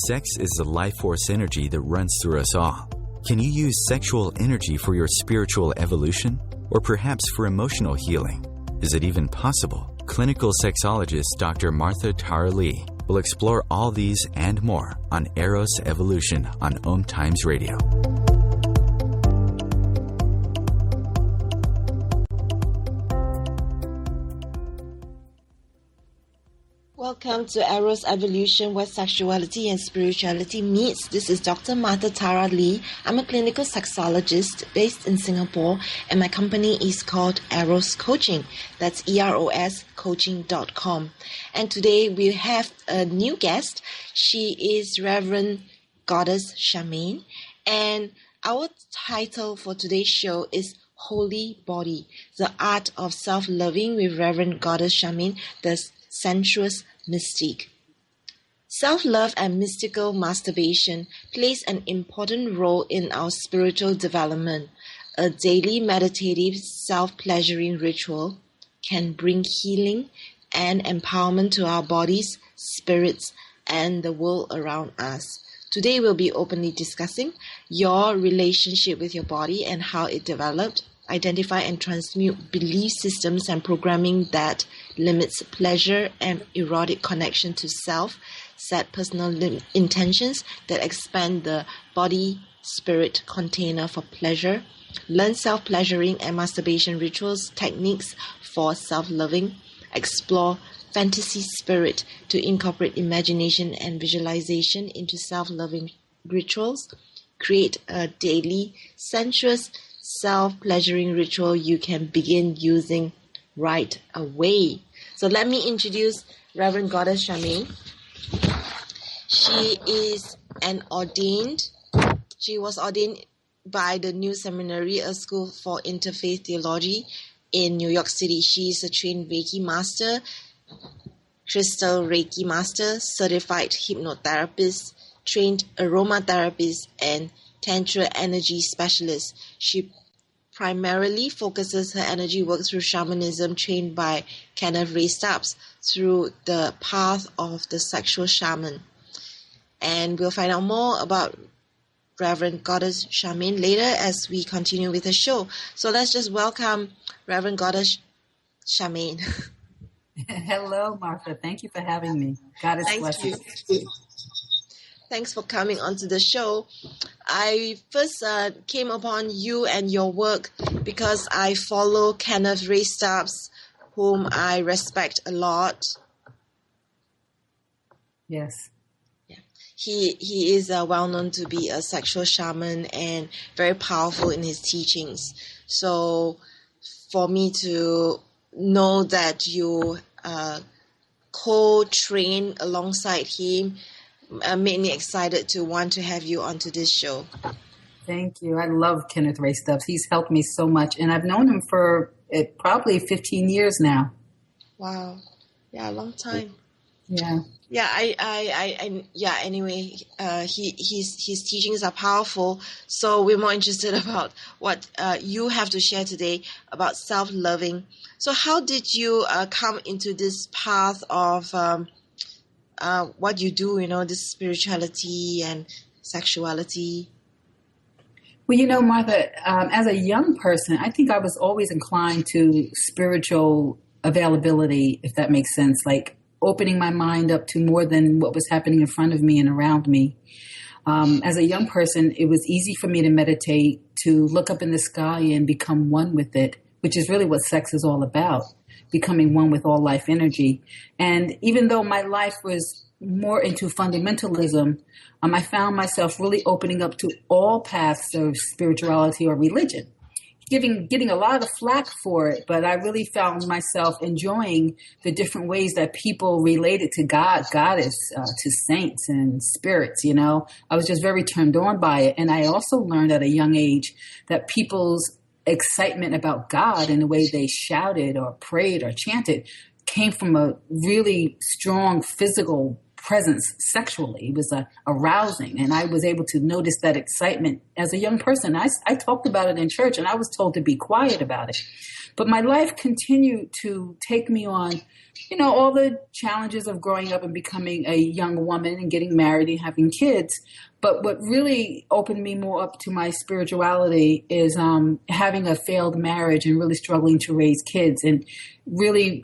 Sex is the life force energy that runs through us all. Can you use sexual energy for your spiritual evolution? Or perhaps for emotional healing? Is it even possible? Clinical sexologist Dr. Martha Tara Lee will explore all these and more on Eros Evolution on OMTimes Radio. Welcome to Eros Evolution, where sexuality and spirituality meets. This is Dr. Martha Tara Lee. I'm a clinical sexologist based in Singapore, and my company is called Eros Coaching. That's EROS coaching.com. And today we have a new guest. She is Reverend Goddess Charmaine, and our title for today's show is Holy Body, the Art of Self-Loving with Reverend Goddess Charmaine, the Sensuous Mystique. Self-love and mystical masturbation plays an important role in our spiritual development. A daily meditative self-pleasuring ritual can bring healing and empowerment to our bodies, spirits, and the world around us. Today we'll be openly discussing your relationship with your body and how it developed, identify and transmute belief systems and programming that limits pleasure and erotic connection to self, set personal intentions that expand the body-spirit container for pleasure, learn self-pleasuring and masturbation rituals, techniques for self-loving, explore fantasy spirit to incorporate imagination and visualization into self-loving rituals, create a daily sensuous self-pleasuring ritual you can begin using right away. So let me introduce Reverend Goddess Charmaine. She was ordained by the New Seminary, a school for Interfaith theology in New York City. She is a trained Reiki master, crystal Reiki master, certified hypnotherapist, trained aromatherapist, and Tantra energy specialist. She primarily focuses her energy work through shamanism, trained by Kenneth Ray Stubbs through the path of the sexual shaman. And we'll find out more about Reverend Goddess Charmaine later as we continue with the show. So let's just welcome Reverend Goddess Charmaine. Hello, Martha. Thank you for having me. Goddess bless you. Thanks for coming onto the show. I first came upon you and your work because I follow Kenneth Ray Stubbs, whom I respect a lot. Yes. Yeah. He is well known to be a sexual shaman and very powerful in his teachings. So for me to know that you co-train alongside him made me excited to want to have you onto this show. Thank you. I love Kenneth Ray Stubbs. He's helped me so much, and I've known him for probably 15 years now. Wow. Yeah, a long time. Yeah. Yeah, anyway, his teachings are powerful, so we're more interested about what you have to share today about self-loving. So how did you come into this path of what you do, this spirituality and sexuality? Well, Martha, as a young person, I think I was always inclined to spiritual availability, if that makes sense, like opening my mind up to more than what was happening in front of me and around me. As a young person, it was easy for me to meditate, to look up in the sky and become one with it, which is really what sex is all about. Becoming one with all life energy. And even though my life was more into fundamentalism, I found myself really opening up to all paths of spirituality or religion, getting a lot of flack for it, but I really found myself enjoying the different ways that people related to God, goddess, to saints and spirits, I was just very turned on by it. And I also learned at a young age that people's excitement about God and the way they shouted or prayed or chanted came from a really strong physical presence sexually. It was arousing, and I was able to notice that excitement as a young person. I talked about it in church, and I was told to be quiet about it. But my life continued to take me on, all the challenges of growing up and becoming a young woman and getting married and having kids. But what really opened me more up to my spirituality is having a failed marriage and really struggling to raise kids and really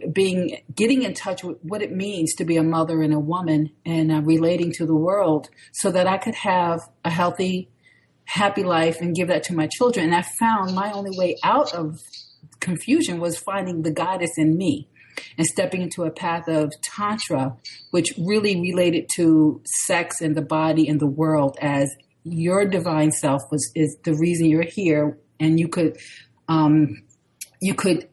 getting in touch with what it means to be a mother and a woman and relating to the world so that I could have a healthy, happy life and give that to my children. And I found my only way out of confusion was finding the goddess in me and stepping into a path of Tantra, which really related to sex and the body and the world as your divine self is the reason you're here. And you could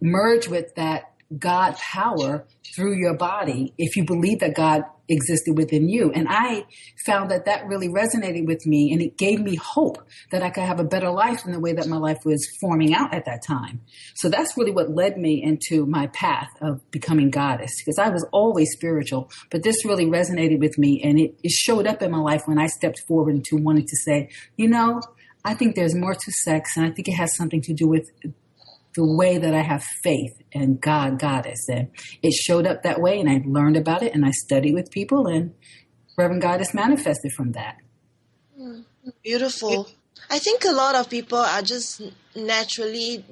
merge with that God power through your body if you believe that God existed within you. And I found that really resonated with me, and it gave me hope that I could have a better life in the way that my life was forming out at that time. So that's really what led me into my path of becoming goddess, because I was always spiritual, but this really resonated with me, and it showed up in my life when I stepped forward into wanting to say, I think there's more to sex, and I think it has something to do with the way that I have faith and goddess. And it showed up that way, and I learned about it, and I studied with people, and Reverend Goddess manifested from that. Beautiful. I think a lot of people are just naturally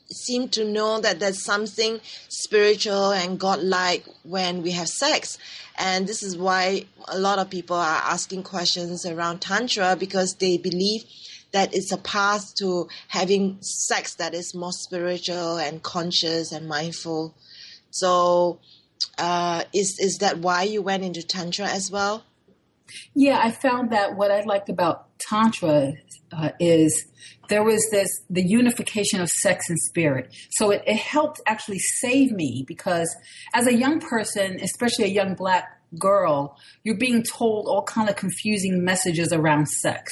seem to know that there's something spiritual and godlike when we have sex. And this is why a lot of people are asking questions around Tantra, because they believe that it's a path to having sex that is more spiritual and conscious and mindful. So is that why you went into Tantra as well? Yeah, I found that what I liked about Tantra is there was the unification of sex and spirit. So it helped actually save me, because as a young person, especially a young Black girl, you're being told all kind of confusing messages around sex.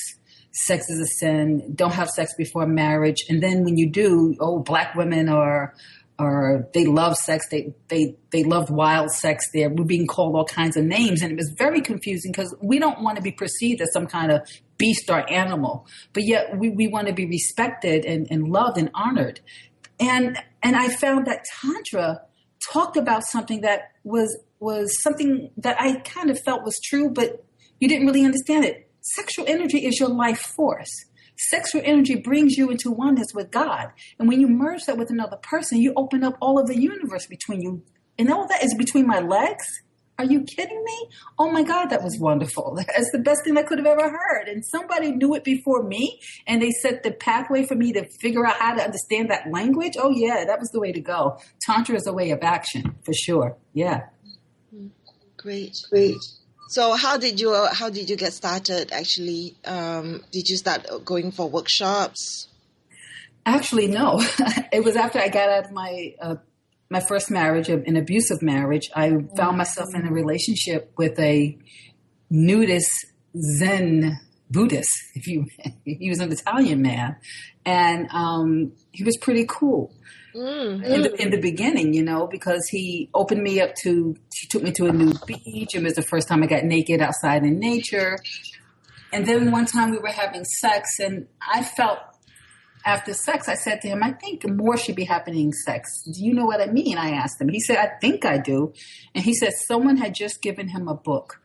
Sex is a sin. Don't have sex before marriage. And then when you do, Black women are they love sex. They love wild sex. We're being called all kinds of names, and it was very confusing because we don't want to be perceived as some kind of beast or animal, but yet we want to be respected and loved and honored. And I found that Tantra talked about something that was something that I kind of felt was true, but you didn't really understand it. Sexual energy is your life force. Sexual energy brings you into oneness with God. And when you merge that with another person, you open up all of the universe between you. And all that is between my legs? Are you kidding me? Oh my God, that was wonderful. That's the best thing I could have ever heard. And somebody knew it before me, and they set the pathway for me to figure out how to understand that language. Oh yeah, that was the way to go. Tantra is a way of action, for sure. Yeah. Great. So how did you get started actually? Did you start going for workshops? Actually, no. It was after I got out of my first marriage, an abusive marriage. I found myself in a relationship with a nudist Zen Buddhist. He was an Italian man, and he was pretty cool. In the beginning, because he opened me up he took me to a new beach. It was the first time I got naked outside in nature. And then one time we were having sex, and I felt after sex, I said to him, I think more should be happening in sex. Do you know what I mean? I asked him. He said, I think I do. And he said someone had just given him a book.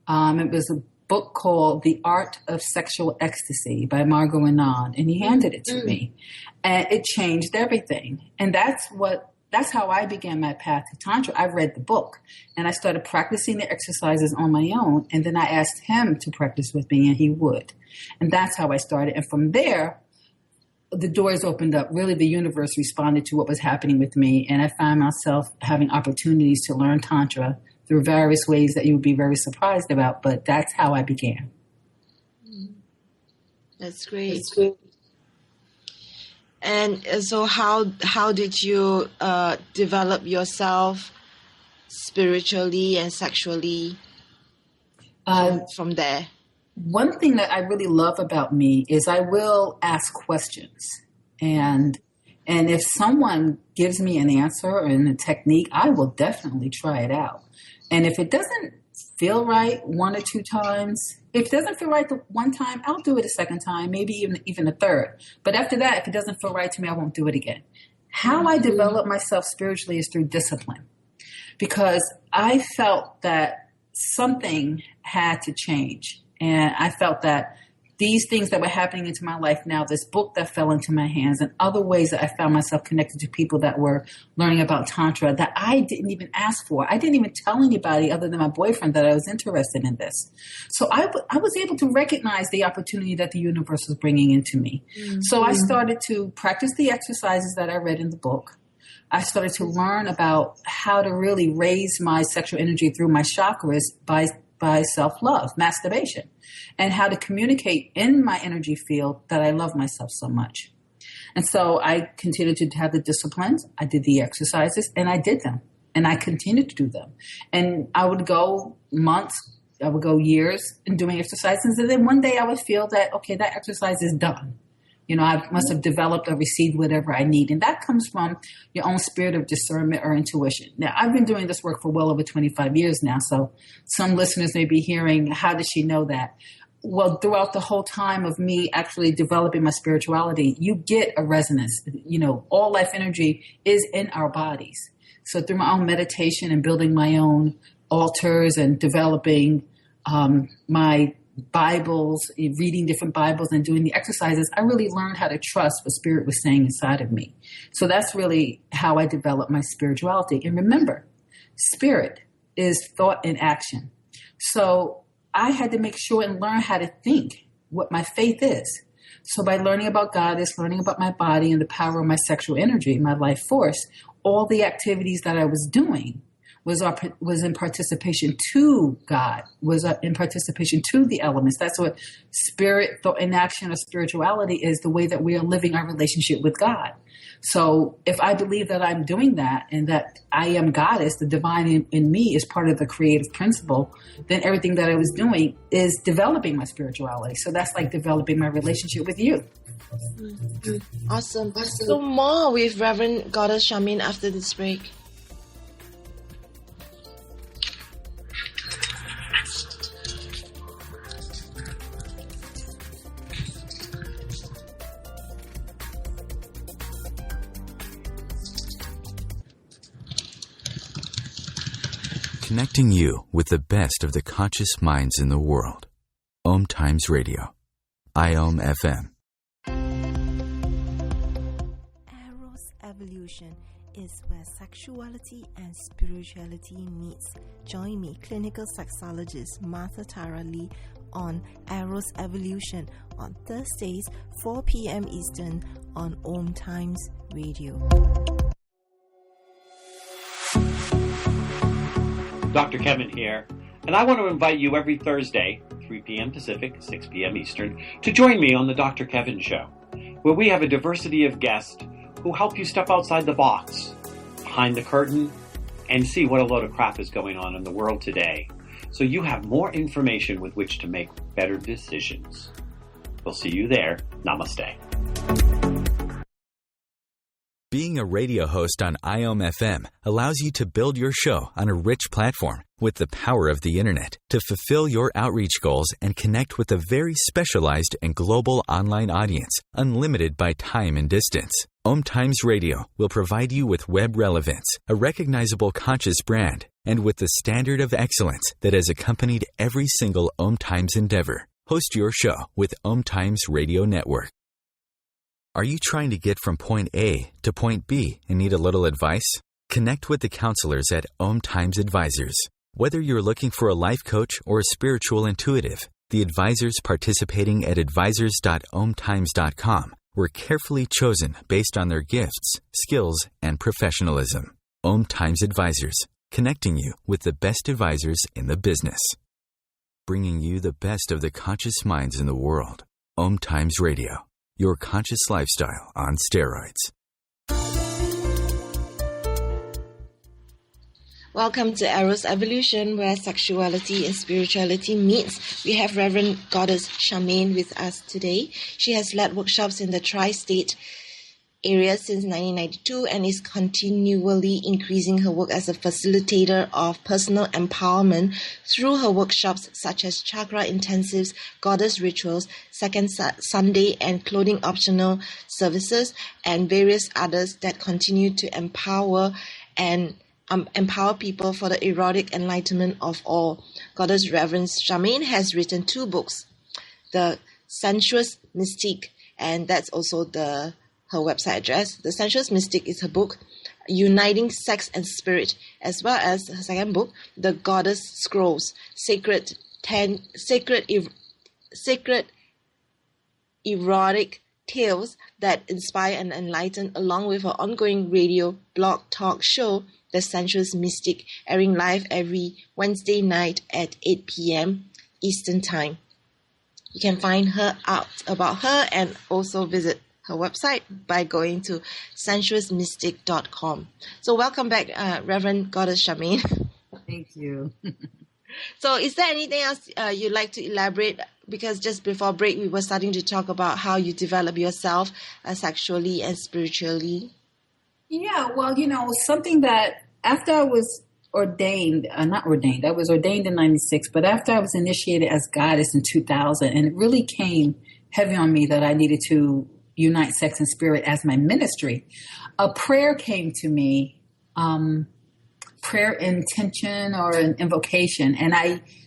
It was a book called The Art of Sexual Ecstasy by Margot Anand, and he handed it to me, and it changed everything. And that's how I began my path to Tantra. I read the book, and I started practicing the exercises on my own, and then I asked him to practice with me, and he would. And that's how I started. And from there, the doors opened up. Really, the universe responded to what was happening with me, and I found myself having opportunities to learn Tantra through various ways that you would be very surprised about, but that's how I began. That's great. And so how did you develop yourself spiritually and sexually from there? One thing that I really love about me is I will ask questions. And if someone gives me an answer and a technique, I will definitely try it out. And if it doesn't feel right one or two times, if it doesn't feel right the one time, I'll do it a second time, maybe even a third. But after that, if it doesn't feel right to me, I won't do it again. How I develop myself spiritually is through discipline, because I felt that something had to change. And I felt that these things that were happening into my life now, this book that fell into my hands, and other ways that I found myself connected to people that were learning about Tantra that I didn't even ask for. I didn't even tell anybody other than my boyfriend that I was interested in this. So I was able to recognize the opportunity that the universe was bringing into me. Mm-hmm. So I started to practice the exercises that I read in the book. I started to learn about how to really raise my sexual energy through my chakras by self-love, masturbation, and how to communicate in my energy field that I love myself so much. And so I continued to have the disciplines. I did the exercises, and I did them, and I continued to do them. And I would go months, I would go years in doing exercises, and then one day I would feel that, okay, that exercise is done. You know, I must have developed or received whatever I need. And that comes from your own spirit of discernment or intuition. Now, I've been doing this work for well over 25 years now. So some listeners may be hearing, how does she know that? Well, throughout the whole time of me actually developing my spirituality, you get a resonance. You know, all life energy is in our bodies. So through my own meditation and building my own altars and developing my Bibles, reading different Bibles and doing the exercises, I really learned how to trust what spirit was saying inside of me. So that's really how I developed my spirituality. And remember, spirit is thought in action. So I had to make sure and learn how to think what my faith is. So by learning about Goddess, learning about my body and the power of my sexual energy, my life force, all the activities that I was doing was in participation to God, was in participation to the elements. That's what spirit, thought in action, or spirituality is, the way that we are living our relationship with God. So if I believe that I'm doing that and that I am Goddess, the divine in me is part of the creative principle, then everything that I was doing is developing my spirituality. So that's like developing my relationship with you. Mm-hmm. Awesome. So more with Reverend Goddess Charmaine after this break. Connecting you with the best of the conscious minds in the world. OMTimes Radio. IOM FM. Eros Evolution is where sexuality and spirituality meets. Join me, clinical sexologist Martha Tara Lee, on Eros Evolution on Thursdays, 4 p.m. Eastern on OMTimes Radio. Dr. Kevin here, and I want to invite you every Thursday, 3 p.m. Pacific, 6 p.m. Eastern, to join me on the Dr. Kevin Show, where we have a diversity of guests who help you step outside the box, behind the curtain, and see what a load of crap is going on in the world today, so you have more information with which to make better decisions. We'll see you there. Namaste. Being a radio host on IOM FM allows you to build your show on a rich platform with the power of the internet to fulfill your outreach goals and connect with a very specialized and global online audience, unlimited by time and distance. OMTimes Radio will provide you with web relevance, a recognizable conscious brand, and with the standard of excellence that has accompanied every single OMTimes endeavor. Host your show with OMTimes Radio Network. Are you trying to get from point A to point B and need a little advice? Connect with the counselors at OMTimes Advisors. Whether you're looking for a life coach or a spiritual intuitive, the advisors participating at advisors.omtimes.com were carefully chosen based on their gifts, skills, and professionalism. OMTimes Advisors, connecting you with the best advisors in the business. Bringing you the best of the conscious minds in the world. OMTimes Radio. Your conscious lifestyle on steroids. Welcome to Eros Evolution, where sexuality and spirituality meets. We have Reverend Goddess Charmaine with us today. She has led workshops in the tri-state area since 1992 and is continually increasing her work as a facilitator of personal empowerment through her workshops such as chakra intensives, goddess rituals, second Sunday and clothing optional services, and various others that continue to empower people for the erotic enlightenment of all. Goddess Reverend Charmaine has written 2 books, The Sensuous Mystique, and that's also her website address. The Sensuous Mystique is her book, Uniting Sex and Spirit, as well as her second book, The Goddess Scrolls, Sacred Erotic Tales that Inspire and Enlighten, along with her ongoing radio blog talk show, The Sensuous Mystique, airing live every Wednesday night at 8 p.m. Eastern Time. You can find her out about her and also visit her website by going to sensuousmystic.com. So welcome back, Reverend Goddess Charmaine. Thank you. So is there anything else you'd like to elaborate? Because just before break, we were starting to talk about how you develop yourself sexually and spiritually. Yeah, well, something that after I was I was ordained in 96, but after I was initiated as goddess in 2000, and it really came heavy on me that I needed to unite sex and spirit as my ministry, a prayer came to me, prayer intention or an invocation. And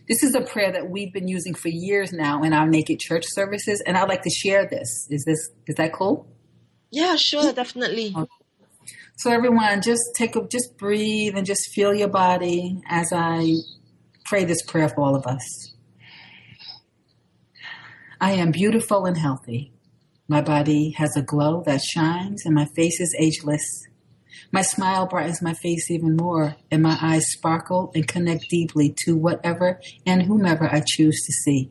this is a prayer that we've been using for years now in our naked church services. And I'd like to share this. Is that cool? Yeah, sure. Definitely. Okay. So everyone, just breathe and just feel your body as I pray this prayer for all of us. I am beautiful and healthy. My body has a glow that shines and my face is ageless. My smile brightens my face even more and my eyes sparkle and connect deeply to whatever and whomever I choose to see.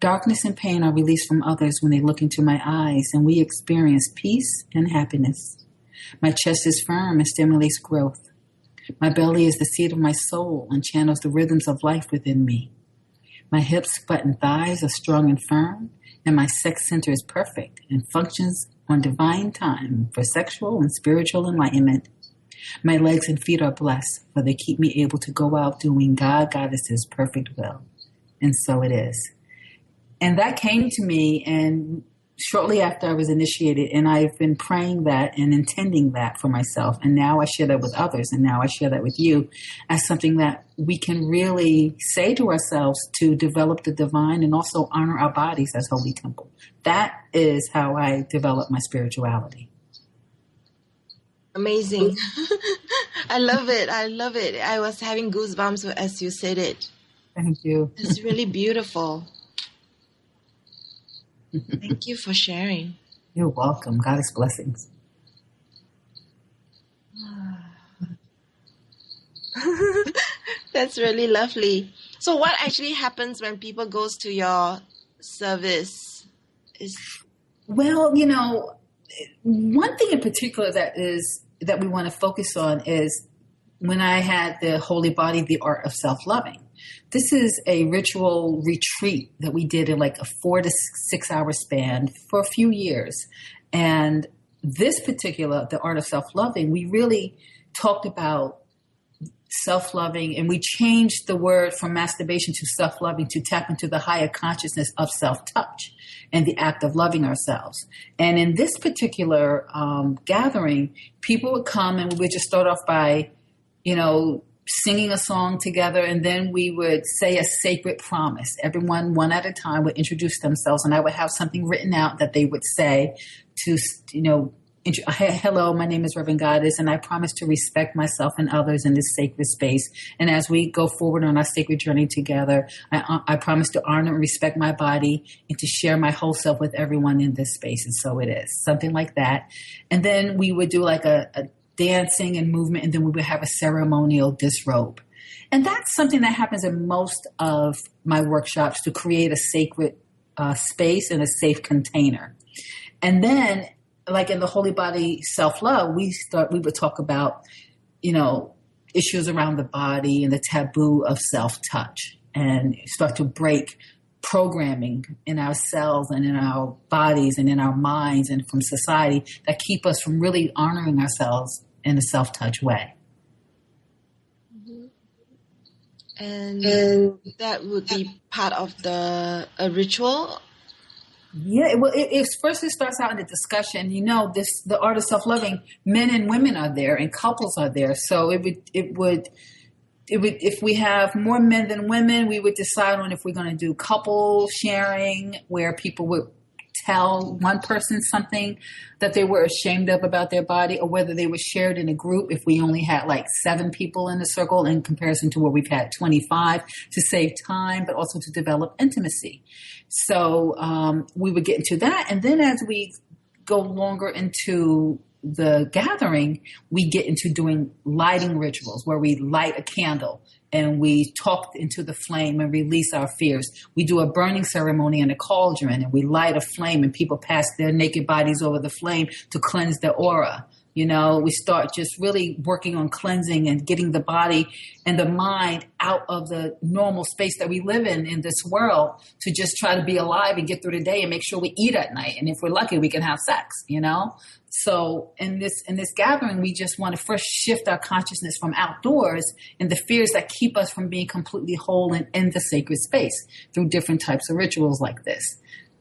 Darkness and pain are released from others when they look into my eyes and we experience peace and happiness. My chest is firm and stimulates growth. My belly is the seat of my soul and channels the rhythms of life within me. My hips, butt, and thighs are strong and firm, and my sex center is perfect and functions on divine time for sexual and spiritual enlightenment. My legs and feet are blessed, for they keep me able to go out doing Goddess's perfect will. And so it is. And that came to me, and shortly after I was initiated, and I've been praying that and intending that for myself. And now I share that with others. And now I share that with you as something that we can really say to ourselves to develop the divine and also honor our bodies as holy temple. That is how I develop my spirituality. Amazing. I love it. I was having goosebumps as you said it. Thank you. It's really beautiful. Thank you for sharing. You're welcome. Goddess blessings. That's really lovely. So what actually happens when people goes to your service? Well, one thing in particular that we want to focus on is when I had the Holy Body, the Art of Self-Loving. This is a ritual retreat that we did in like a 4 to 6 hour span for a few years. And this particular, the Art of Self-Loving, we really talked about self-loving, and we changed the word from masturbation to self-loving to tap into the higher consciousness of self-touch and the act of loving ourselves. And in this particular gathering, people would come and we would just start off by, singing a song together, and then we would say a sacred promise. Everyone, one at a time, would introduce themselves, and I would have something written out that they would say to, hello, my name is Reverend Goddess, and I promise to respect myself and others in this sacred space. And as we go forward on our sacred journey together, I promise to honor and respect my body and to share my whole self with everyone in this space. And so it is. Something like that. And then we would do like a dancing and movement, and then we would have a ceremonial disrobe. And that's something that happens in most of my workshops, to create a sacred space and a safe container. And then, like in the Holy Body Self-Love, we would talk about, issues around the body and the taboo of self-touch, and start to break programming in our cells and in our bodies and in our minds and from society that keep us from really honoring ourselves in a self-touch way. And that would be part of the ritual. Yeah, it first it starts out in the discussion. The art of self-loving, men and women are there and couples are there. So it would if we have more men than women, we would decide on if we're going to do couple sharing, where people would tell one person something that they were ashamed of about their body, or whether they were shared in a group if we only had like 7 people in the circle in comparison to where we've had 25, to save time, but also to develop intimacy. So we would get into that. And then as we go longer into the gathering, we get into doing lighting rituals where we light a candle and we talk into the flame and release our fears. We do a burning ceremony in a cauldron and we light a flame and people pass their naked bodies over the flame to cleanse their aura. We start just really working on cleansing and getting the body and the mind out of the normal space that we live in this world, to just try to be alive and get through the day and make sure we eat at night. And if we're lucky, we can have sex, So in this gathering, we just want to first shift our consciousness from outdoors and the fears that keep us from being completely whole and in the sacred space through different types of rituals like this.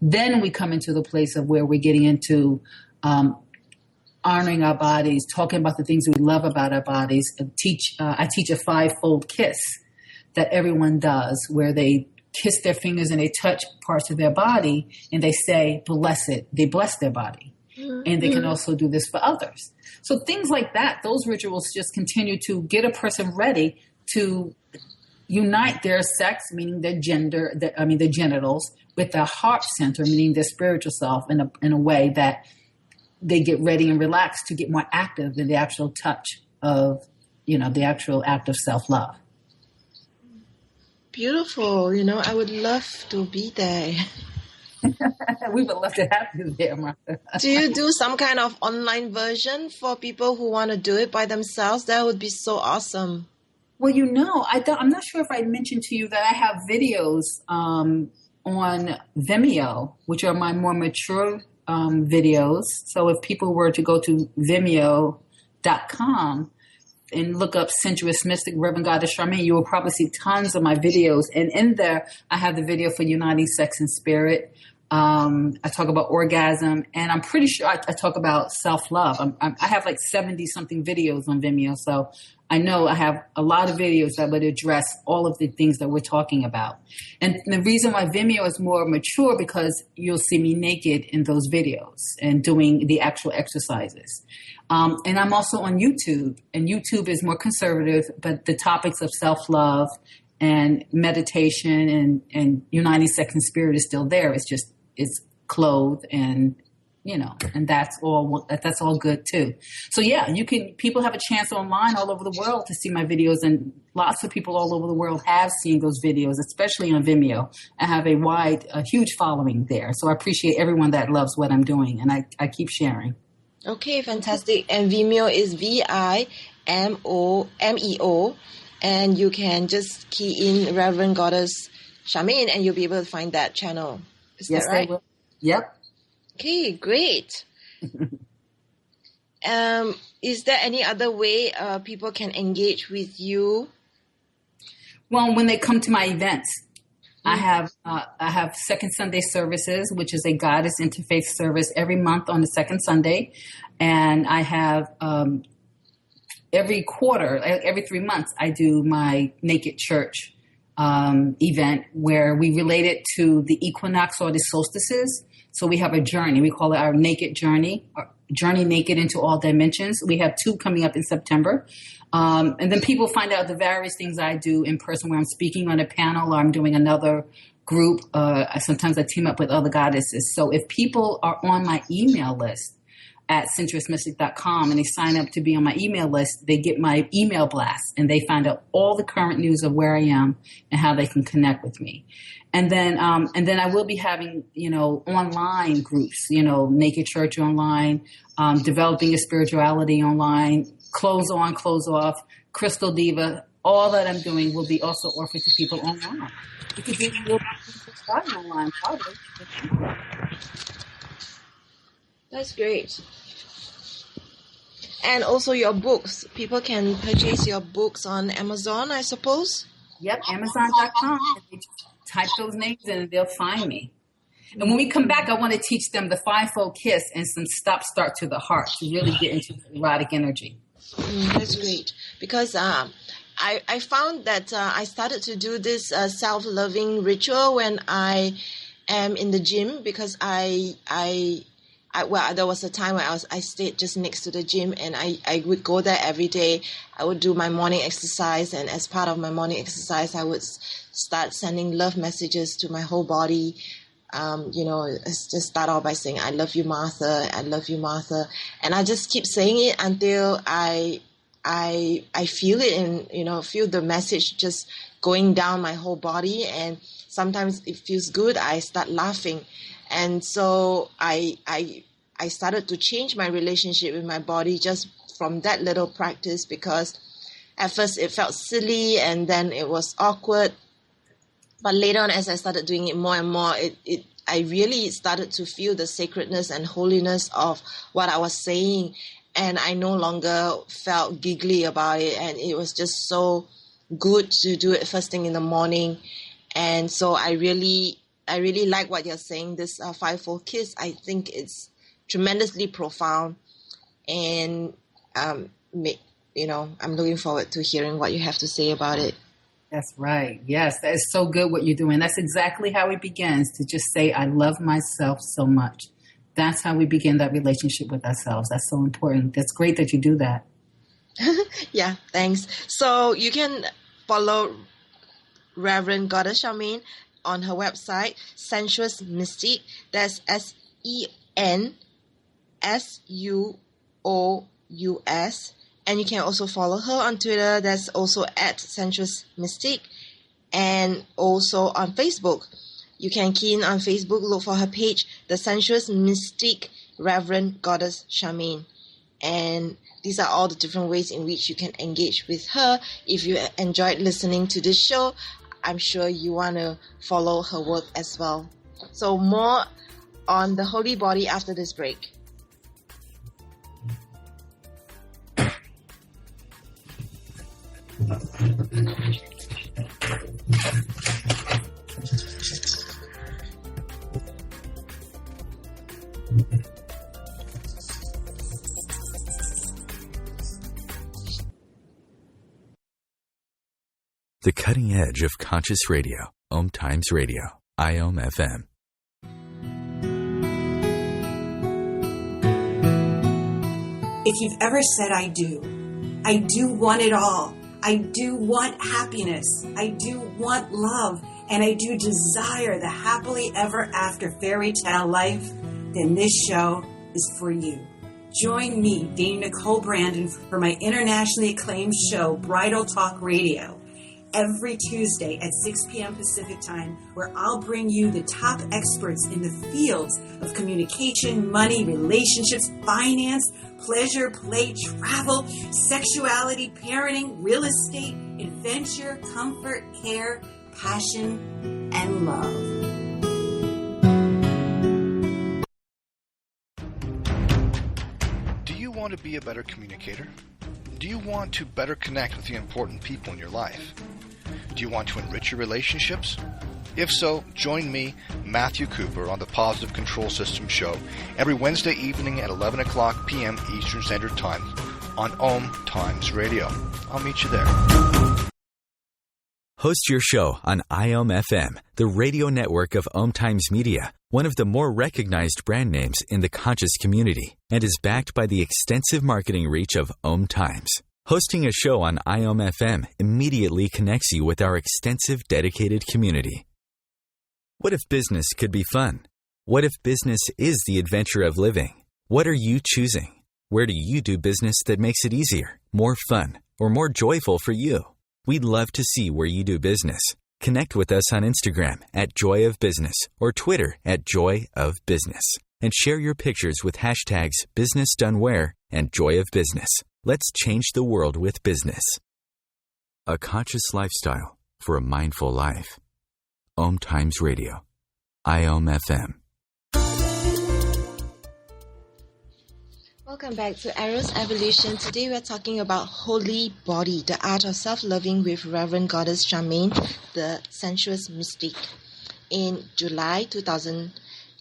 Then we come into the place of where we're getting into honoring our bodies, talking about the things we love about our bodies. I teach a fivefold kiss that everyone does, where they kiss their fingers and they touch parts of their body and they say, bless it. They bless their body. And they can also do this for others. So things like that, those rituals just continue to get a person ready to unite their sex, meaning their gender, their genitals, with their heart center, meaning their spiritual self, in a way that they get ready and relaxed to get more active in the actual touch of, the actual act of self-love. Beautiful. I would love to be there. We would love to have you there, Martha. Do you do some kind of online version for people who want to do it by themselves? That would be so awesome. Well, I'm not sure if I mentioned to you that I have videos on Vimeo, which are my more mature videos. So if people were to go to vimeo.com and look up Sensuous Mystic Reverend Goddess Charmaine, you will probably see tons of my videos. And in there, I have the video for Uniting Sex and Spirit. I talk about orgasm, and I'm pretty sure I talk about self-love. I have like 70-something videos on Vimeo, so I know I have a lot of videos that would address all of the things that we're talking about. And the reason why Vimeo is more mature, because you'll see me naked in those videos and doing the actual exercises. And I'm also on YouTube, and YouTube is more conservative, but the topics of self-love and meditation and uniting sex and spirit is still there. It's clothed and that's all good too. So yeah, people have a chance online all over the world to see my videos, and lots of people all over the world have seen those videos, especially on Vimeo. I have a huge following there. So I appreciate everyone that loves what I'm doing, and I keep sharing. Okay, fantastic. And Vimeo is VIMEO, and you can just key in Reverend Goddess Charmaine and you'll be able to find that channel. Is that right? Yep. Okay, great. Is there any other way people can engage with you? Well, when they come to my events, I have Second Sunday services, which is a Goddess Interfaith service every month on the second Sunday, and I have every quarter, every 3 months, I do my Naked Church event where we relate it to the equinox or the solstices. So we have a journey. We call it our Naked Journey, Journey Naked into All Dimensions. We have 2 coming up in September. And then people find out the various things I do in person, where I'm speaking on a panel or I'm doing another group. Sometimes I team up with other goddesses. So if people are on my email list at sensuousmystic.com and they sign up to be on my email list, they get my email blast and they find out all the current news of where I am and how they can connect with me. And then I will be having, online groups, Naked Church online, Developing Your Spirituality online, Clothes On, Clothes Off, Crystal Diva all that I'm doing will be also offered to people online. You could do your starting online, probably. That's great. And also your books. People can purchase your books on Amazon, I suppose? Yep, Amazon.com. They just type those names in and they'll find me. And when we come back, I want to teach them the Fivefold Kiss and some stop-start to the heart to really get into the erotic energy. That's great. Because I found that I started to do this self-loving ritual when I am in the gym, because there was a time where I stayed just next to the gym, and I would go there every day. I would do my morning exercise, and as part of my morning exercise, I would start sending love messages to my whole body. Just start off by saying, I love you, Martha. I love you, Martha. And I just keep saying it until I feel it, and, feel the message just going down my whole body. And sometimes it feels good. I start laughing. And so I started to change my relationship with my body just from that little practice, because at first it felt silly and then it was awkward. But later on, as I started doing it more and more, I really started to feel the sacredness and holiness of what I was saying. And I no longer felt giggly about it. And it was just so good to do it first thing in the morning. And so I really like what you're saying, this Fivefold Kiss. I think it's tremendously profound. And, I'm looking forward to hearing what you have to say about it. That's right. Yes, that is so good what you're doing. That's exactly how it begins, to just say, I love myself so much. That's how we begin that relationship with ourselves. That's so important. That's great that you do that. Yeah, thanks. So you can follow Reverend Goddess Charmaine on her website, Sensuous Mystique. That's SENSUOUS. And you can also follow her on Twitter. That's also at Sensuous Mystique. And also on Facebook. You can key in on Facebook, look for her page, The Sensuous Mystique Reverend Goddess Charmaine. And these are all the different ways in which you can engage with her. If you enjoyed listening to this show, I'm sure you want to follow her work as well. So more on the holy body after this break. The cutting edge of conscious radio, OMTimes Radio, IOM-FM. If you've ever said, I do want it all. I do want happiness. I do want love. And I do desire the happily ever after fairy tale life, then this show is for you. Join me, Dame Nicole Brandon, for my internationally acclaimed show, Bridal Talk Radio, every Tuesday at 6 p.m. Pacific Time, where I'll bring you the top experts in the fields of communication, money, relationships, finance, pleasure, play, travel, sexuality, parenting, real estate, adventure, comfort, care, passion, and love. Do you want to be a better communicator? Do you want to better connect with the important people in your life? Do you want to enrich your relationships? If so, join me, Matthew Cooper, on the Positive Control System Show every Wednesday evening at 11 o'clock p.m. Eastern Standard Time on OMTimes Radio. I'll meet you there. Host your show on IOM-FM, the radio network of OMTimes Media, one of the more recognized brand names in the conscious community, and is backed by the extensive marketing reach of OMTimes. Hosting a show on IOM-FM immediately connects you with our extensive dedicated community. What if business could be fun? What if business is the adventure of living? What are you choosing? Where do you do business that makes it easier, more fun, or more joyful for you? We'd love to see where you do business. Connect with us on Instagram at Joy of Business or Twitter at Joy of Business, and share your pictures with hashtags BusinessDoneWhere and Joy of Business. Let's change the world with business. A conscious lifestyle for a mindful life. OMTimes Radio. IOM FM. Welcome back to Eros Evolution. Today we're talking about Holy Body, the art of self-loving with Reverend Goddess Charmaine, the Sensuous mystic. In July 2000,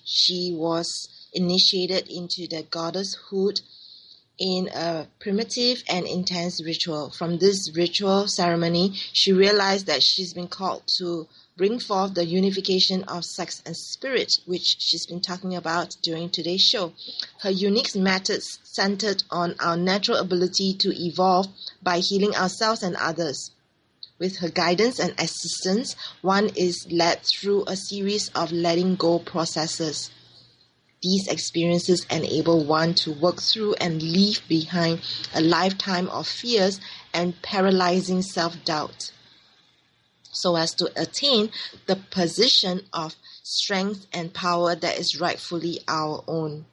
she was initiated into the goddesshood in a primitive and intense ritual. From this ritual ceremony, she realized that she's been called to bring forth the unification of sex and spirit, which she's been talking about during today's show. Her unique methods centered on our natural ability to evolve by healing ourselves and others. With her guidance and assistance, one is led through a series of letting go processes. These experiences enable one to work through and leave behind a lifetime of fears and paralyzing self-doubt, so as to attain the position of strength and power that is rightfully our own.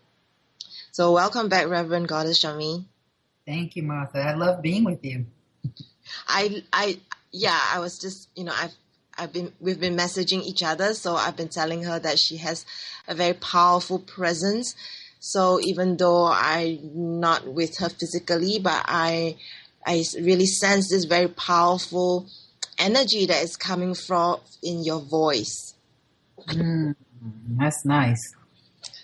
So welcome back, Reverend Goddess Charmaine. Thank you, Martha. I love being with you. I was just, we've been messaging each other, so I've been telling her that she has a very powerful presence. So even though I'm not with her physically, but I really sense this very powerful energy that is coming from in your voice. That's nice.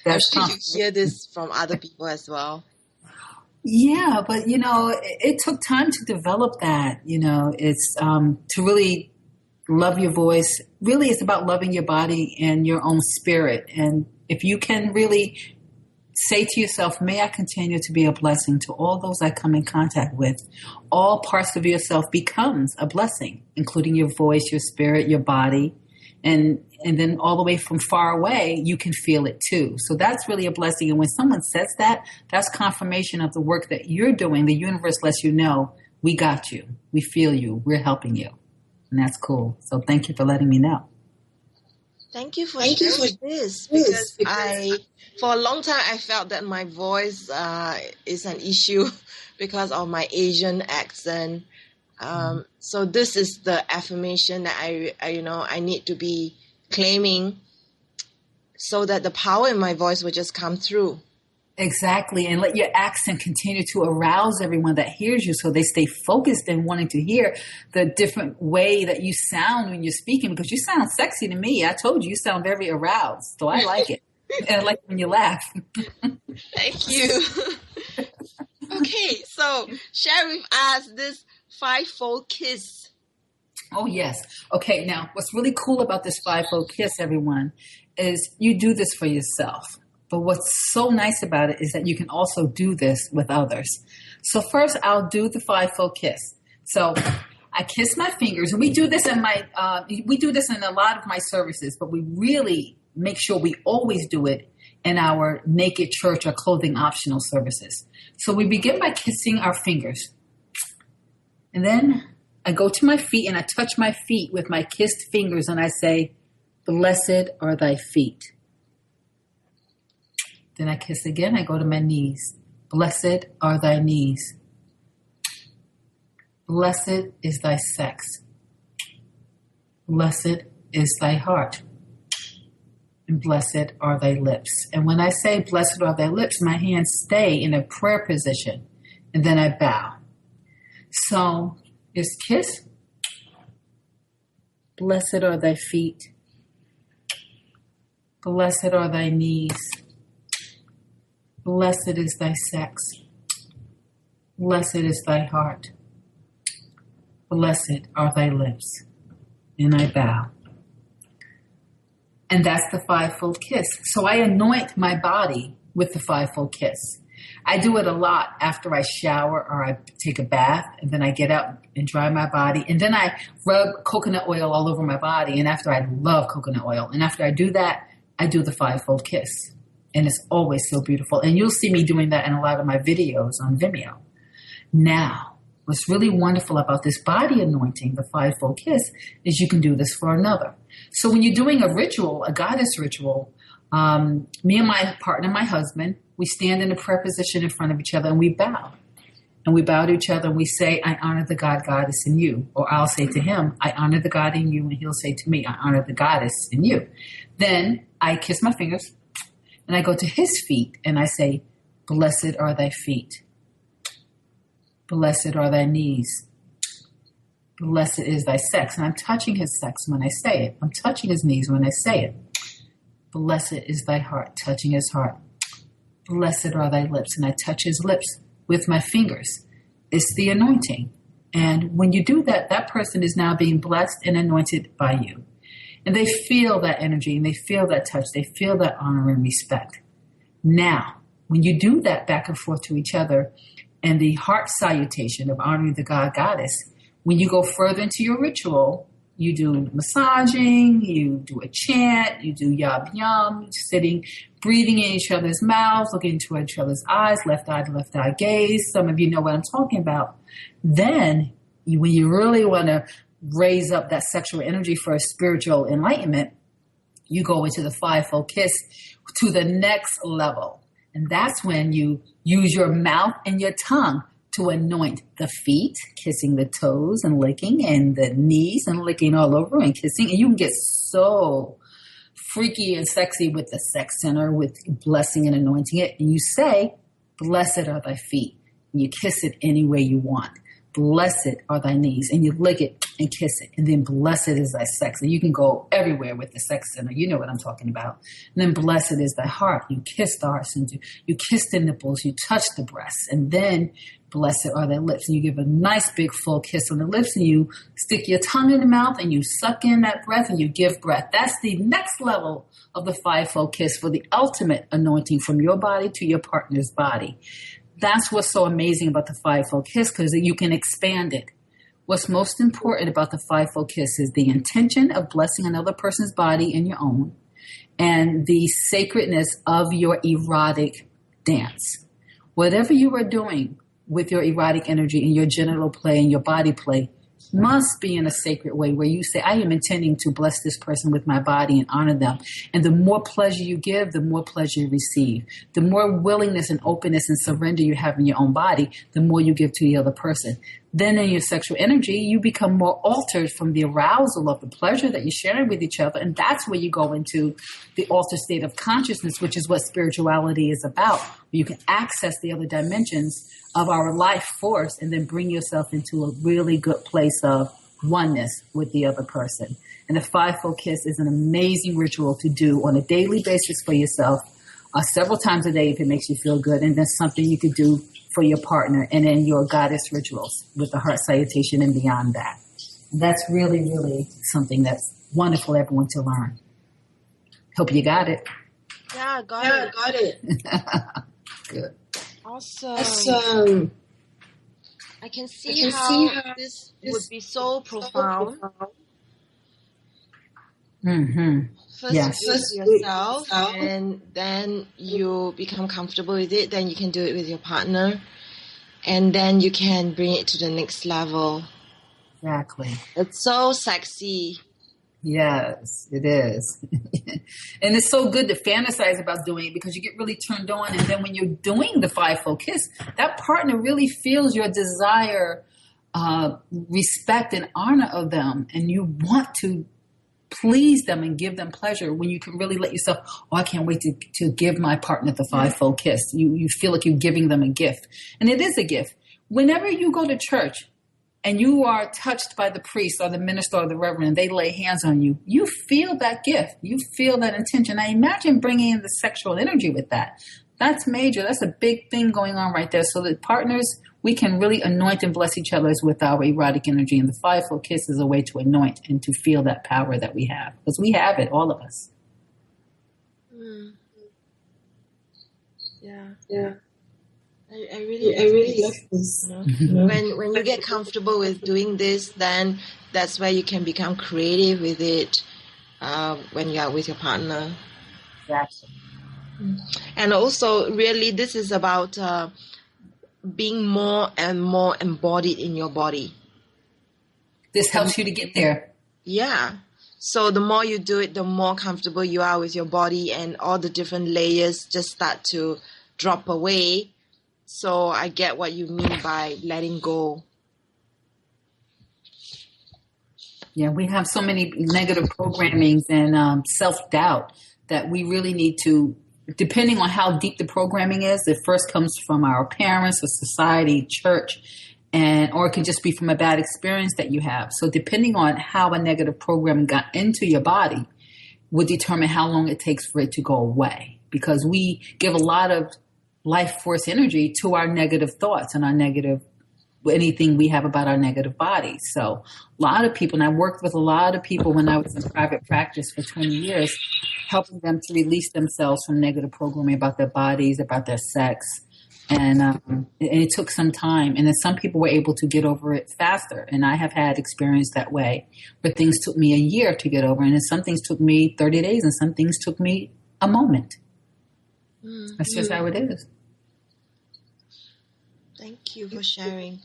I'm sure you hear this from other people as well. Yeah, but it took time to develop that. It's to really love your voice. Really, it's about loving your body and your own spirit. And if you can really say to yourself, may I continue to be a blessing to all those I come in contact with, all parts of yourself becomes a blessing, including your voice, your spirit, your body. And then all the way from far away, you can feel it too. So that's really a blessing. And when someone says that, that's confirmation of the work that you're doing. The universe lets you know, we got you. We feel you. We're helping you. And that's cool. So thank you for letting me know. Thank you for sharing this, because for a long time, I felt that my voice is an issue because of my Asian accent. So this is the affirmation that I need to be claiming, so that the power in my voice will just come through. Exactly. And let your accent continue to arouse everyone that hears you, so they stay focused and wanting to hear the different way that you sound when you're speaking, because you sound sexy to me. I told you sound very aroused. So I like it. And I like when you laugh. Thank you. Okay. So share with us this Fivefold Kiss. Oh, yes. Okay. Now, what's really cool about this Fivefold Kiss, everyone, is you do this for yourself. But what's so nice about it is that you can also do this with others. So first, I'll do the Fivefold Kiss. So I kiss my fingers, and we do this in a lot of my services, but we really make sure we always do it in our naked church or clothing optional services. So we begin by kissing our fingers. And then I go to my feet and I touch my feet with my kissed fingers, and I say, "Blessed are thy feet." Then I kiss again. I go to my knees. Blessed are thy knees. Blessed is thy sex. Blessed is thy heart. And blessed are thy lips. And when I say blessed are thy lips, my hands stay in a prayer position. And then I bow. So just kiss. Blessed are thy feet. Blessed are thy knees. Blessed is thy sex. Blessed is thy heart. Blessed are thy lips. And I bow. And that's the Fivefold Kiss. So I anoint my body with the Fivefold Kiss. I do it a lot after I shower or I take a bath, and then I get up and dry my body. And then I rub coconut oil all over my body. And after I love coconut oil. And after I do that, I do the Fivefold Kiss. And it's always so beautiful. And you'll see me doing that in a lot of my videos on Vimeo. Now, what's really wonderful about this body anointing, the Fivefold Kiss, is you can do this for another. So when you're doing a ritual, a goddess ritual, me and my partner, my husband, we stand in a prayer position in front of each other and we bow. And we bow to each other and we say, I honor the God, goddess in you. Or I'll say to him, I honor the God in you. And he'll say to me, I honor the goddess in you. Then I kiss my fingers and I go to his feet and I say, blessed are thy feet. Blessed are thy knees. Blessed is thy sex. And I'm touching his sex when I say it. I'm touching his knees when I say it. Blessed is thy heart, touching his heart. Blessed are thy lips. And I touch his lips with my fingers. It's the anointing. And when you do that, that person is now being blessed and anointed by you. And they feel that energy and they feel that touch. They feel that honor and respect. Now, when you do that back and forth to each other and the heart salutation of honoring the God, goddess, when you go further into your ritual, you do massaging, you do a chant, you do yum yum, sitting, breathing in each other's mouths, looking into each other's eyes, left eye to left eye gaze. Some of you know what I'm talking about. Then, when you really want to raise up that sexual energy for a spiritual enlightenment, you go into the fivefold kiss to the next level. And that's when you use your mouth and your tongue to anoint the feet, kissing the toes and licking, and the knees and licking all over and kissing. And you can get so freaky and sexy with the sex center, with blessing and anointing it. And you say, blessed are thy feet. And you kiss it any way you want. Blessed are thy knees. And you lick it and kiss it. And then blessed is thy sex. And you can go everywhere with the sex center. You know what I'm talking about. And then blessed is thy heart. You kiss the heart center. You kiss the nipples. You touch the breasts. And then blessed are thy lips. And you give a nice big full kiss on the lips. And you stick your tongue in the mouth. And you suck in that breath. And you give breath. That's the next level of the fivefold kiss for the ultimate anointing from your body to your partner's body. That's what's so amazing about the fivefold kiss, because you can expand it. What's most important about the fivefold kiss is the intention of blessing another person's body and your own, and the sacredness of your erotic dance. Whatever you are doing with your erotic energy and your genital play and your body play must be in a sacred way where you say, I am intending to bless this person with my body and honor them. And the more pleasure you give, the more pleasure you receive. The more willingness and openness and surrender you have in your own body, the more you give to the other person. Then in your sexual energy, you become more altered from the arousal of the pleasure that you're sharing with each other. And that's where you go into the altered state of consciousness, which is what spirituality is about. Where you can access the other dimensions of our life force and then bring yourself into a really good place of oneness with the other person. And the fivefold kiss is an amazing ritual to do on a daily basis for yourself, several times a day if it makes you feel good, and then something you could do for your partner, and then your goddess rituals with the heart salutation and beyond that. And that's really, really something that's wonderful for everyone to learn. Hope you got it. Yeah, got it. Good. Awesome. I can see how this would be so profound. Mm-hmm. First yourself, and then you become comfortable with it. Then you can do it with your partner, and then you can bring it to the next level. Exactly. It's so sexy. Yes, it is. And it's so good to fantasize about doing it because you get really turned on. And then when you're doing the fivefold kiss, that partner really feels your desire, respect and honor of them. And you want to please them and give them pleasure when you can really let yourself, I can't wait to give my partner the fivefold kiss. You feel like you're giving them a gift. And it is a gift. Whenever you go to church and you are touched by the priest or the minister or the reverend, and they lay hands on you, you feel that gift. You feel that intention. I imagine bringing in the sexual energy with that. That's major. That's a big thing going on right there. So that partners, we can really anoint and bless each other with our erotic energy. And the fivefold kiss is a way to anoint and to feel that power that we have. Because we have it, all of us. Yeah. I really love this. You know? When you get comfortable with doing this, then that's where you can become creative with it when you are with your partner. Exactly. And also, really, this is about being more and more embodied in your body. This helps you to get there. Yeah. So the more you do it, the more comfortable you are with your body, and all the different layers just start to drop away. So I get what you mean by letting go. Yeah, we have so many negative programmings and self-doubt that we really need to, depending on how deep the programming is, it first comes from our parents or society, church, or it can just be from a bad experience that you have. So depending on how a negative program got into your body would determine how long it takes for it to go away. Because we give a lot of life force energy to our negative thoughts and our negative anything we have about our negative body. So a lot of people, and I worked with a lot of people when I was in private practice for 20 years, helping them to release themselves from negative programming about their bodies, about their sex. And it took some time. And then some people were able to get over it faster. And I have had experience that way where things took me a year to get over. And then some things took me 30 days and some things took me a moment. Mm-hmm. That's just how it is. Thank you for sharing.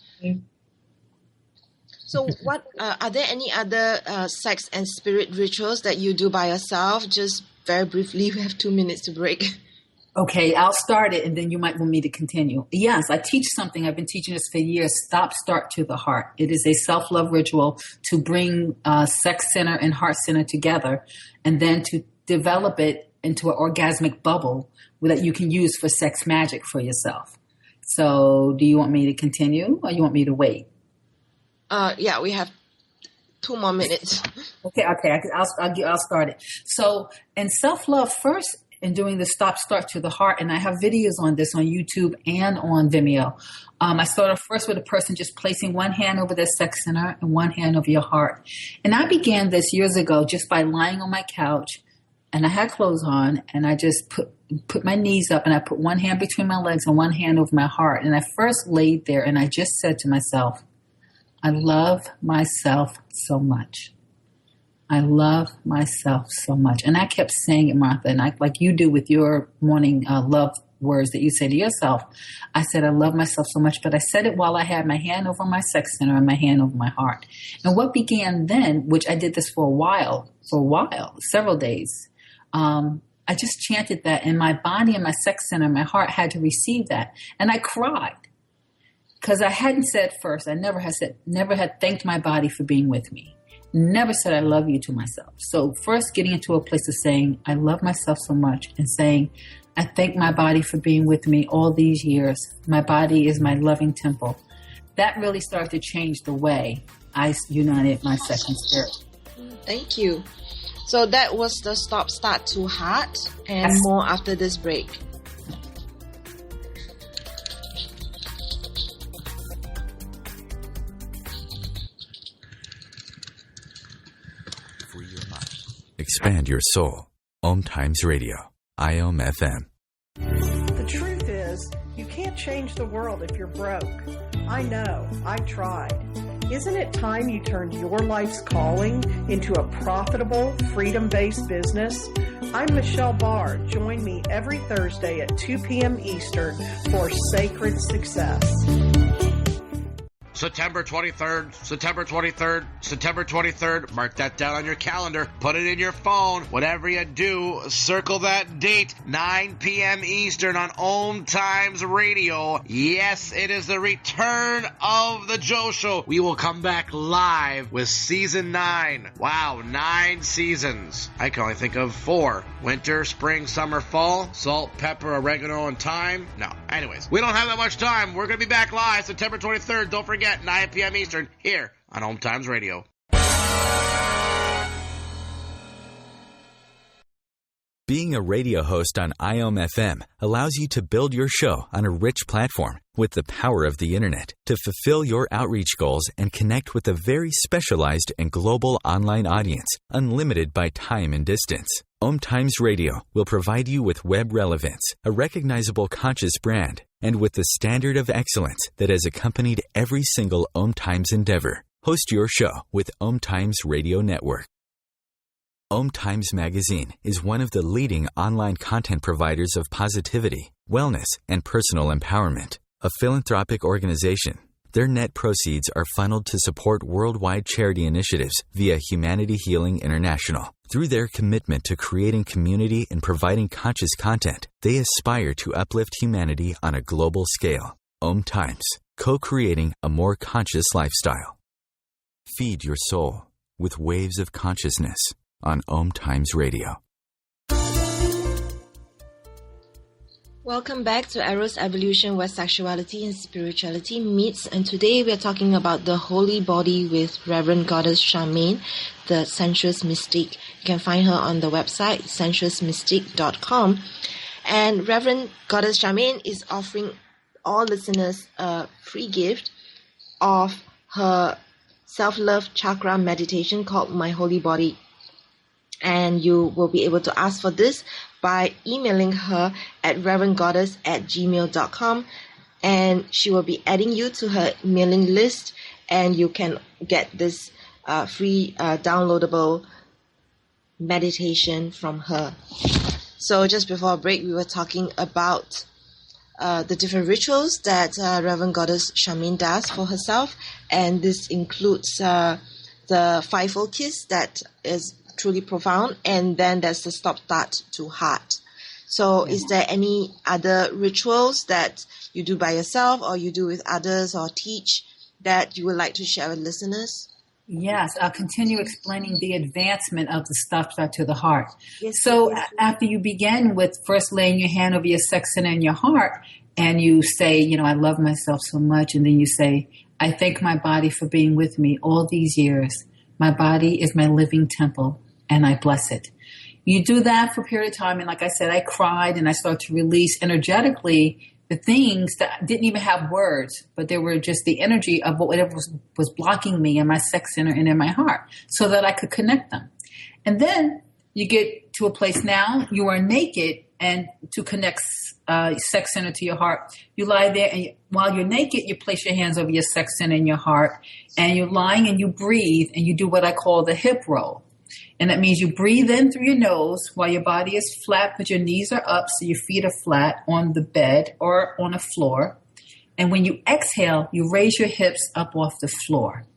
So what are there any other sex and spirit rituals that you do by yourself? Just very briefly, we have 2 minutes to break. Okay, I'll start it and then you might want me to continue. Yes, I teach something. I've been teaching this for years. Stop, start to the heart. It is a self-love ritual to bring sex center and heart center together and then to develop it into an orgasmic bubble that you can use for sex magic for yourself. So do you want me to continue or you want me to wait? Yeah, we have 2 more minutes. Okay. I'll start it. So in self-love first, in doing the stop, start to the heart, and I have videos on this on YouTube and on Vimeo. I started first with a person just placing one hand over their sex center and one hand over your heart. And I began this years ago just by lying on my couch, and I had clothes on, and I just put my knees up, and I put one hand between my legs and one hand over my heart. And I first laid there, and I just said to myself, I love myself so much. I love myself so much. And I kept saying it, Martha, and like you do with your morning love words that you say to yourself. I said, I love myself so much, but I said it while I had my hand over my sex center and my hand over my heart. And what began then, which I did this for a while, several days, I just chanted that, and my body and my sex center and my heart had to receive that. And I cried because I hadn't said first, I never had thanked my body for being with me. Never said I love you to myself. So first getting into a place of saying, I love myself so much, and saying, I thank my body for being with me all these years. My body is my loving temple. That really started to change the way I united my second spirit. Thank you. So that was the stop, start to heart, and more after this break. Free your mind. Expand your soul. OMTimes Radio. IOM FM. The truth is, you can't change the world if you're broke. I know. I've tried. Isn't it time you turned your life's calling into a profitable, freedom-based business? I'm Michelle Barr. Join me every Thursday at 2 p.m. Eastern for Sacred Success. September 23rd, September 23rd, September 23rd. Mark that down on your calendar. Put it in your phone. Whatever you do, circle that date. 9 p.m. Eastern on OMTimes Radio. Yes, it is the return of the Joe Show. We will come back live with Season 9. Wow, 9 seasons. I can only think of 4. Winter, spring, summer, fall. Salt, pepper, oregano, and thyme. No. Anyways, we don't have that much time. We're going to be back live September 23rd. Don't forget. 9 p.m. Eastern, here on OMTimes Radio. Being a radio host on IOM FM allows you to build your show on a rich platform with the power of the internet to fulfill your outreach goals and connect with a very specialized and global online audience, unlimited by time and distance. OMTimes Radio will provide you with web relevance, a recognizable conscious brand, and with the standard of excellence that has accompanied every single OMTimes endeavor. Host your show with OMTimes Radio Network. OMTimes Magazine is one of the leading online content providers of positivity, wellness, and personal empowerment. A philanthropic organization, their net proceeds are funneled to support worldwide charity initiatives via Humanity Healing International. Through their commitment to creating community and providing conscious content, they aspire to uplift humanity on a global scale. OMTimes, co-creating a more conscious lifestyle. Feed your soul with waves of consciousness on OMTimes Radio. Welcome back to Eros Evolution, where sexuality and spirituality meets, and today we are talking about the holy body with Reverend Goddess Charmaine, the Sensuous Mystique. You can find her on the website sensuousmystique.com, and Reverend Goddess Charmaine is offering all listeners a free gift of her self-love chakra meditation called My Holy Body, and you will be able to ask for this by emailing her at reverendgoddess@gmail.com, and she will be adding you to her mailing list, and you can get this free downloadable meditation from her. So just before break, we were talking about the different rituals that Reverend Goddess Charmaine does for herself, and this includes the Fivefold Kiss that is truly profound, and then there's the stop, start to heart. So is there any other rituals that you do by yourself or you do with others or teach that you would like to share with listeners? Yes, I'll continue explaining the advancement of the stop, start to the heart. Yes, so yes. After you begin with first laying your hand over your sex center in your heart, and you say, I love myself so much, and then you say, I thank my body for being with me all these years. My body is my living temple, and I bless it. You do that for a period of time, and like I said, I cried, and I started to release energetically the things that didn't even have words, but they were just the energy of whatever was blocking me in my sex center and in my heart, so that I could connect them. And then you get to a place now, you are naked, and to connect sex center to your heart, you lie there, and while you're naked, you place your hands over your sex center and your heart, and you're lying and you breathe, and you do what I call the hip roll. And that means you breathe in through your nose while your body is flat, but your knees are up, so your feet are flat on the bed or on a floor. And when you exhale, you raise your hips up off the floor.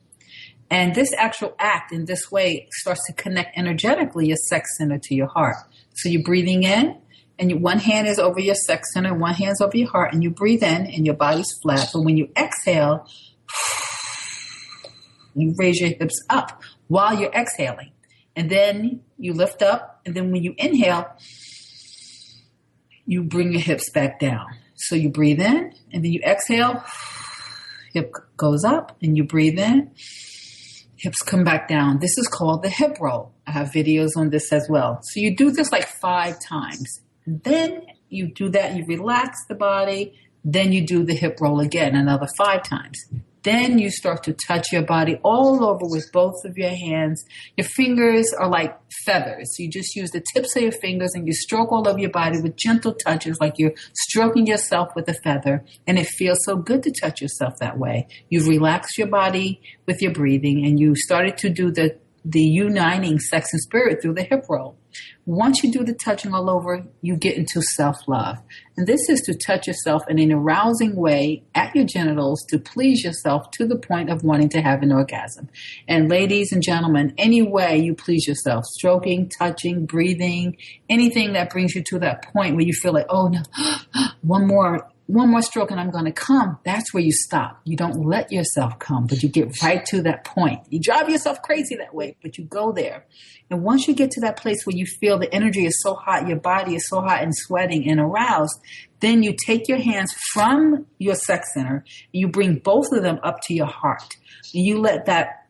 And this actual act in this way starts to connect energetically your sex center to your heart. So you're breathing in, and one hand is over your sex center, one hand's over your heart, and you breathe in, and your body's flat. But when you exhale, you raise your hips up while you're exhaling. And then you lift up, and then when you inhale, you bring your hips back down. So you breathe in, and then you exhale, hip goes up, and you breathe in, hips come back down. This is called the hip roll. I have videos on this as well. So you do this like 5 times. And then you do that, you relax the body, then you do the hip roll again, another 5 times. Then you start to touch your body all over with both of your hands. Your fingers are like feathers. So you just use the tips of your fingers and you stroke all over your body with gentle touches, like you're stroking yourself with a feather. And it feels so good to touch yourself that way. You've relaxed your body with your breathing, and you started to do the uniting sex and spirit through the hip roll. Once you do the touching all over, you get into self-love. And this is to touch yourself in an arousing way at your genitals to please yourself to the point of wanting to have an orgasm. And ladies and gentlemen, any way you please yourself, stroking, touching, breathing, anything that brings you to that point where you feel like, oh no, one more stroke and I'm going to come. That's where you stop. You don't let yourself come, but you get right to that point. You drive yourself crazy that way, but you go there. And once you get to that place where you feel the energy is so hot, your body is so hot and sweating and aroused, then you take your hands from your sex center and you bring both of them up to your heart. And you let that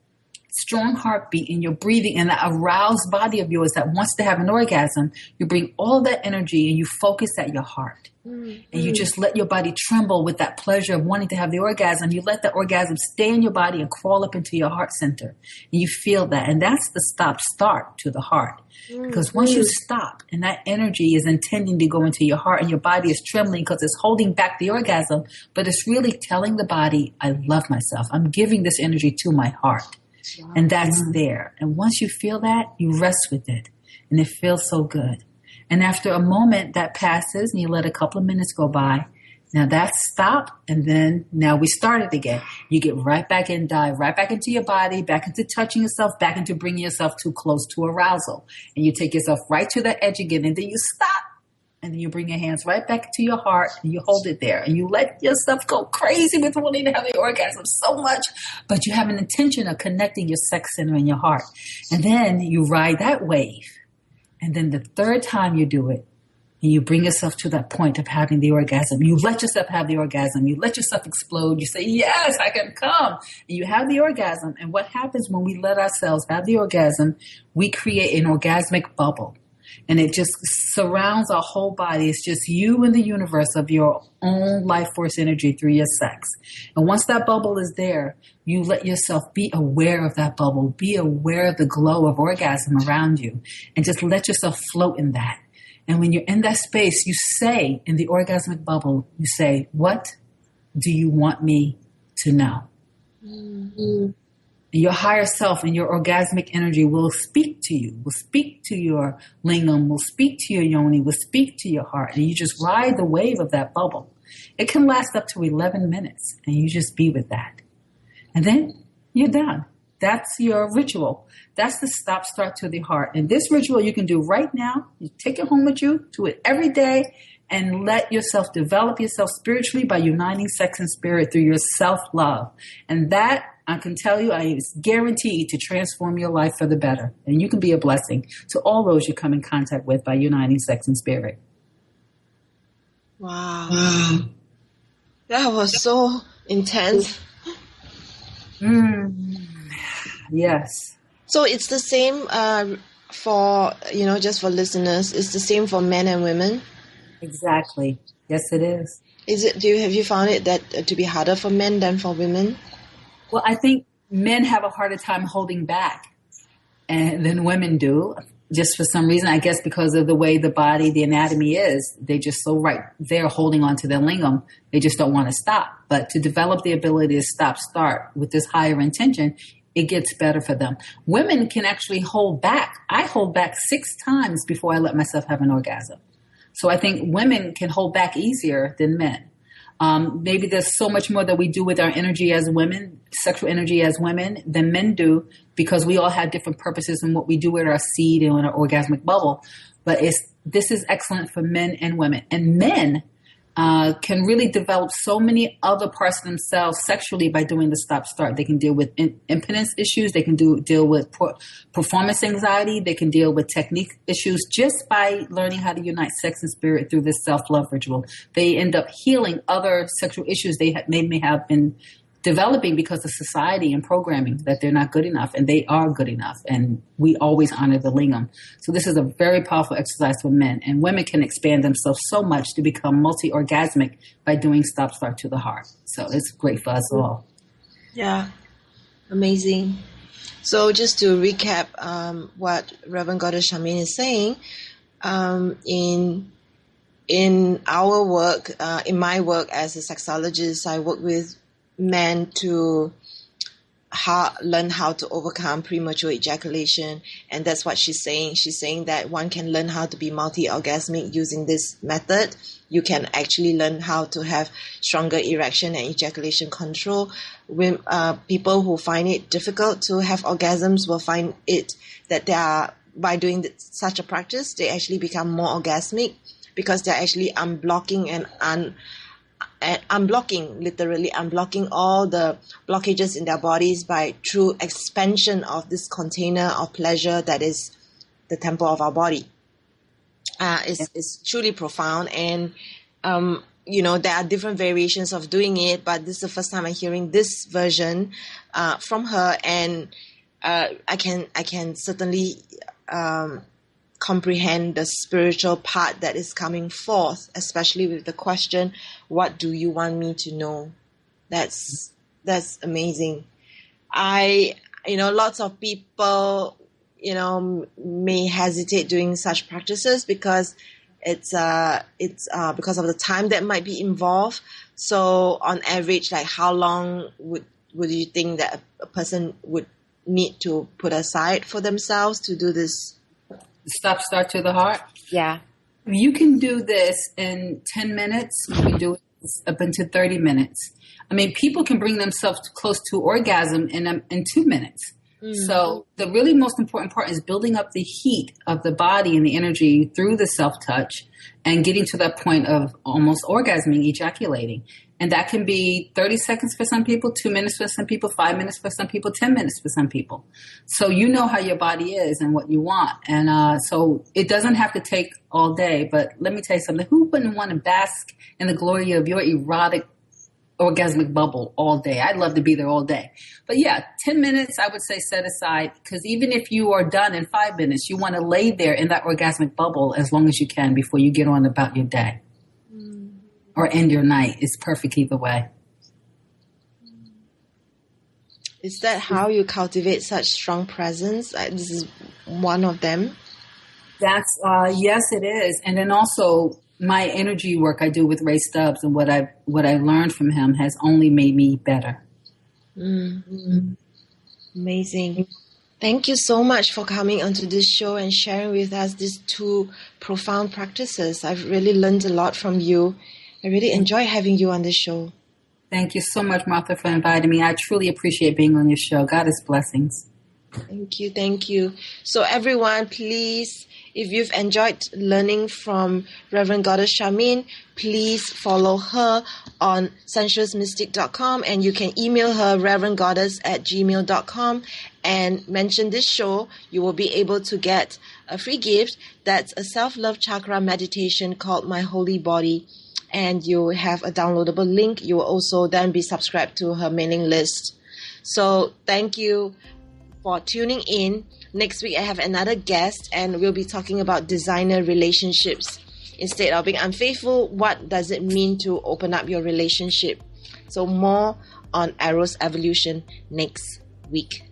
strong heartbeat and your breathing and that aroused body of yours that wants to have an orgasm, you bring all that energy and you focus at your heart. Mm-hmm. And you just let your body tremble with that pleasure of wanting to have the orgasm. You let the orgasm stay in your body and crawl up into your heart center. And you feel that. And that's the stop-start to the heart. Mm-hmm. Because once you stop and that energy is intending to go into your heart and your body is trembling because it's holding back the orgasm, but it's really telling the body, I love myself. I'm giving this energy to my heart. Wow. And that's there. And once you feel that, you rest with it. And it feels so good. And after a moment that passes and you let a couple of minutes go by, Now that's stop, and then now we start it again. You get right back in, dive right back into your body, back into touching yourself, back into bringing yourself too close to arousal. And you take yourself right to the edge again, and then you stop. And then you bring your hands right back to your heart, and you hold it there. And you let yourself go crazy with wanting to have the orgasm so much, but you have an intention of connecting your sex center and your heart. And then you ride that wave. And then the third time you do it, and you bring yourself to that point of having the orgasm. You let yourself have the orgasm. You let yourself explode. You say, yes, I can come. And you have the orgasm. And what happens when we let ourselves have the orgasm, we create an orgasmic bubble. And it just surrounds our whole body. It's just you and the universe of your own life force energy through your sex. And once that bubble is there, you let yourself be aware of that bubble. Be aware of the glow of orgasm around you. And just let yourself float in that. And when you're in that space, you say in the orgasmic bubble, you say, what do you want me to know? Mm-hmm. Your higher self and your orgasmic energy will speak to you, will speak to your lingam, will speak to your yoni, will speak to your heart. And you just ride the wave of that bubble. It can last up to 11 minutes, and you just be with that. And then you're done. That's your ritual. That's the stop, start to the heart. And this ritual you can do right now. You take it home with you, do it every day, and let yourself develop yourself spiritually by uniting sex and spirit through your self-love. And that, I can tell you, is guaranteed to transform your life for the better. And you can be a blessing to all those you come in contact with by uniting sex and spirit. Wow. That was so intense. Yes. So it's the same for, just for listeners, it's the same for men and women? Exactly. Yes, it is. Have you found it that to be harder for men than for women? Well, I think men have a harder time holding back than women do. Just for some reason, I guess because of the way the body, the anatomy is, they just so right there holding on to their lingam. They just don't want to stop. But to develop the ability to stop, start with this higher intention, it gets better for them. Women can actually hold back. I hold back 6 times before I let myself have an orgasm. So I think women can hold back easier than men. Maybe there's so much more that we do with our energy as women, sexual energy as women, than men do, because we all have different purposes in what we do with our seed and in our orgasmic bubble. But this is excellent for men and women. And men can really develop so many other parts of themselves sexually by doing the stop-start. They can deal with impotence issues. They can deal with performance anxiety. They can deal with technique issues just by learning how to unite sex and spirit through this self-love ritual. They end up healing other sexual issues they may have been developing because of society and programming, that they're not good enough, and they are good enough. And we always honor the lingam. So this is a very powerful exercise for men, and women can expand themselves so much to become multi-orgasmic by doing stop, start to the heart. So it's great for us all. Yeah. Amazing. So just to recap what Reverend Goddess Charmaine is saying, in our work, in my work as a sexologist, I work with men to learn how to overcome premature ejaculation. And that's what she's saying. She's saying that one can learn how to be multi-orgasmic using this method. You can actually learn how to have stronger erection and ejaculation control. When people who find it difficult to have orgasms will find it that by doing such a practice, they actually become more orgasmic, because they're actually unblocking literally unblocking all the blockages in their bodies through expansion of this container of pleasure that is the temple of our body. It's truly profound, and there are different variations of doing it, but this is the first time I'm hearing this version from her, and I can certainly comprehend the spiritual part that is coming forth, especially with the question, what do you want me to know? That's amazing. Lots of people, may hesitate doing such practices because it's because of the time that might be involved. So on average, like how long would you think that a person would need to put aside for themselves to do this? Stop, start to the heart? Yeah. You can do this in 10 minutes. You can do it up into 30 minutes. I mean, people can bring themselves close to orgasm in 2 minutes. So the really most important part is building up the heat of the body and the energy through the self-touch and getting to that point of almost orgasming, ejaculating. And that can be 30 seconds for some people, 2 minutes for some people, 5 minutes for some people, 10 minutes for some people. So you know how your body is and what you want. And so it doesn't have to take all day. But let me tell you something. Who wouldn't want to bask in the glory of your erotic orgasmic bubble all day? I'd love to be there all day. But yeah, 10 minutes I would say set aside, because even if you are done in 5 minutes, you want to lay there in that orgasmic bubble as long as you can before you get on about your day or end your night. It's perfect either way. Is that how you cultivate such strong presence? This is one of them. That's yes, it is. And then also my energy work I do with Ray Stubbs and what I learned from him has only made me better. Amazing. Thank you so much for coming onto this show and sharing with us these two profound practices. I've really learned a lot from you. I really enjoy having you on this show. Thank you so much, Martha, for inviting me. I truly appreciate being on your show. Goddess blessings. Thank you. Thank you. So everyone, please, if you've enjoyed learning from Reverend Goddess Charmaine, please follow her on sensuousmystic.com, and you can email her reverendgoddess@gmail.com and mention this show. You will be able to get a free gift. That's a self-love chakra meditation called My Holy Body. And you have a downloadable link. You will also then be subscribed to her mailing list. So thank you for tuning in. Next week I have another guest and we'll be talking about designer relationships. Instead of being unfaithful, what does it mean to open up your relationship? So more on Eros Evolution next week.